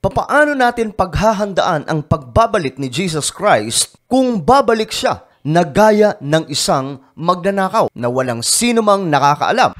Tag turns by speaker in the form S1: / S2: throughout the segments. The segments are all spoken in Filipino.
S1: Papaano natin paghahandaan ang pagbabalik ni Jesus Christ kung babalik siya na gaya ng isang magnanakaw na walang sino mang nakakaalam?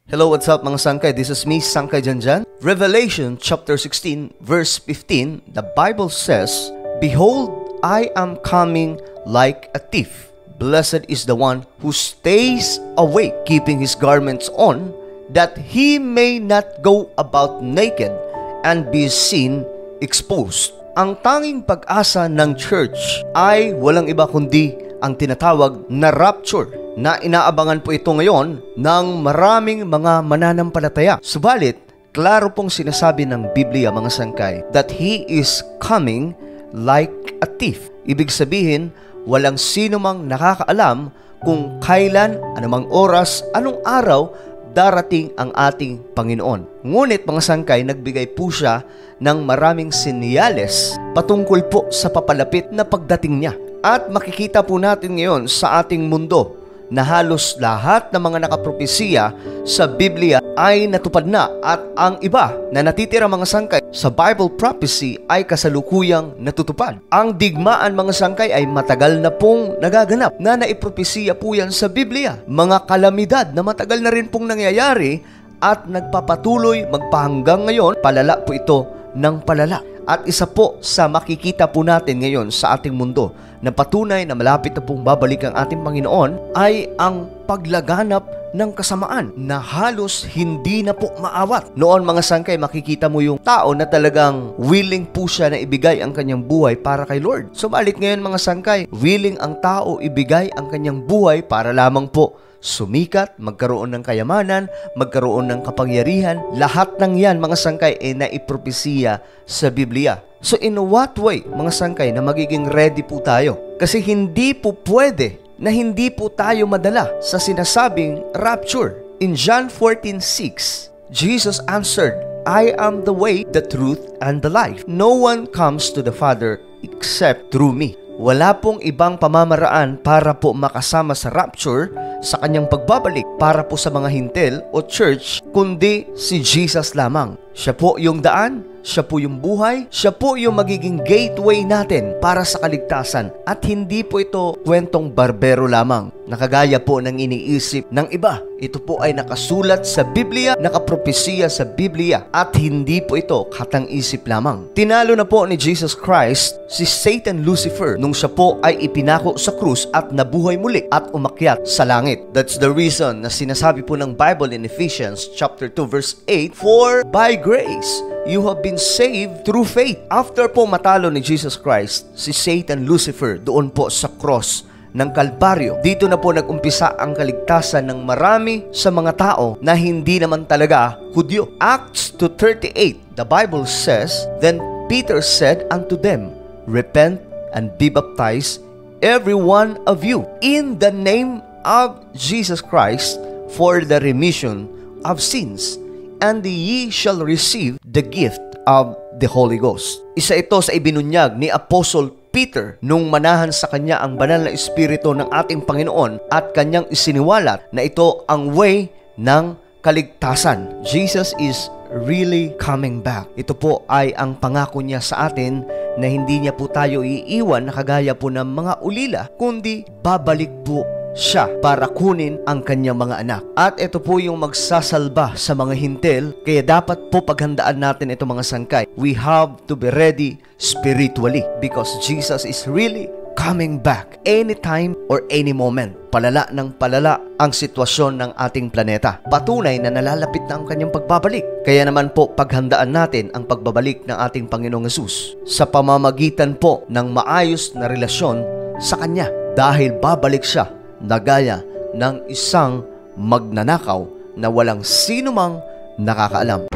S1: Hello, what's up mga sangkay? This is me, Sangkay Janjan. Revelation chapter 16 verse 15, the Bible says, "Behold, I am coming like a thief. Blessed is the one who stays awake, keeping his garments on, that he may not go about naked and be seen exposed." Ang tanging pag-asa ng church ay walang iba kundi ang tinatawag na rapture, na inaabangan po ito ngayon ng maraming mga mananampalataya. Subalit, klaro pong sinasabi ng Biblia mga sangkay that He is coming like a thief. Ibig sabihin, walang sino mang nakakaalam kung kailan, anumang oras, anong araw darating ang ating Panginoon. Ngunit mga sangkay, nagbigay po siya ng maraming sinyales patungkol po sa papalapit na pagdating niya. At makikita po natin ngayon sa ating mundo na halos lahat ng mga nakapropesiya sa Biblia ay natupad na, at ang iba na natitira mga sangkay sa Bible prophecy ay kasalukuyang natutupad. Ang digmaan mga sangkay ay matagal na pong nagaganap na naipropesiya po yan sa Biblia. Mga kalamidad na matagal na rin pong nangyayari at nagpapatuloy magpahanggang ngayon, palala po ito ng palala. At isa po sa makikita po natin ngayon sa ating mundo na patunay na malapit na pong babalik ang ating Panginoon ay ang paglaganap ng kasamaan na halos hindi na po maawat. Noon mga sangkay, makikita mo yung tao na talagang willing po siya na ibigay ang kanyang buhay para kay Lord. Subalit ngayon mga sangkay, willing ang tao ibigay ang kanyang buhay para lamang po sumikat, magkaroon ng kayamanan, magkaroon ng kapangyarihan. Lahat ng yan mga sangkay ay naipropesiya sa Biblia. So in what way mga sangkay na magiging ready po tayo? Kasi hindi po pwede na hindi po tayo madala sa sinasabing rapture. In John 14:6, Jesus answered, "I am the way, the truth, and the life. No one comes to the Father except through me." Wala pong ibang pamamaraan para po makasama sa rapture, sa kanyang pagbabalik para po sa mga hintil o church, kundi si Jesus lamang. Siya po yung daan, siya po yung buhay, siya po yung magiging gateway natin para sa kaligtasan. At hindi po ito kwentong barbero lamang, nakagaya po ng iniisip ng iba. Ito po ay nakasulat sa Biblia, nakapropesiya sa Biblia, at hindi po ito katang-isip lamang. Tinalo na po ni Jesus Christ si Satan Lucifer nung siya po ay ipinako sa krus at nabuhay muli at umakyat sa langit. That's the reason na sinasabi po ng Bible in Ephesians chapter 2 verse 8, "For by grace you have been saved through faith." After po matalo ni Jesus Christ si Satan Lucifer doon po sa cross ng Kalbaryo, dito na po nag-umpisa ang kaligtasan ng marami sa mga tao na hindi naman talaga Hudyo. Acts 2:38, the Bible says, "Then Peter said unto them, Repent and be baptized, every one of you, in the name of Jesus Christ, for the remission of sins, and ye shall receive the gift of the Holy Ghost." Isa ito sa ibinunyag ni Apostle Peter nung manahan sa kanya ang banal na espiritu ng ating Panginoon at kanyang isiniwalat na ito ang way ng kaligtasan. Jesus is really coming back. Ito po ay ang pangako niya sa atin na hindi niya po tayo iiwan na kagaya po ng mga ulila, kundi babalik po siya para kunin ang kanyang mga anak. At ito po yung magsasalba sa mga hintil, kaya dapat po paghandaan natin ito mga sangkay. We have to be ready spiritually because Jesus is really coming back anytime or any moment. Palala ng palala ang sitwasyon ng ating planeta. Patunay na nalalapit na ang kanyang pagbabalik. Kaya naman po paghandaan natin ang pagbabalik ng ating Panginoong Hesus sa pamamagitan po ng maayos na relasyon sa Kanya, dahil babalik siya na gaya ng isang magnanakaw na walang sino mang nakakaalam.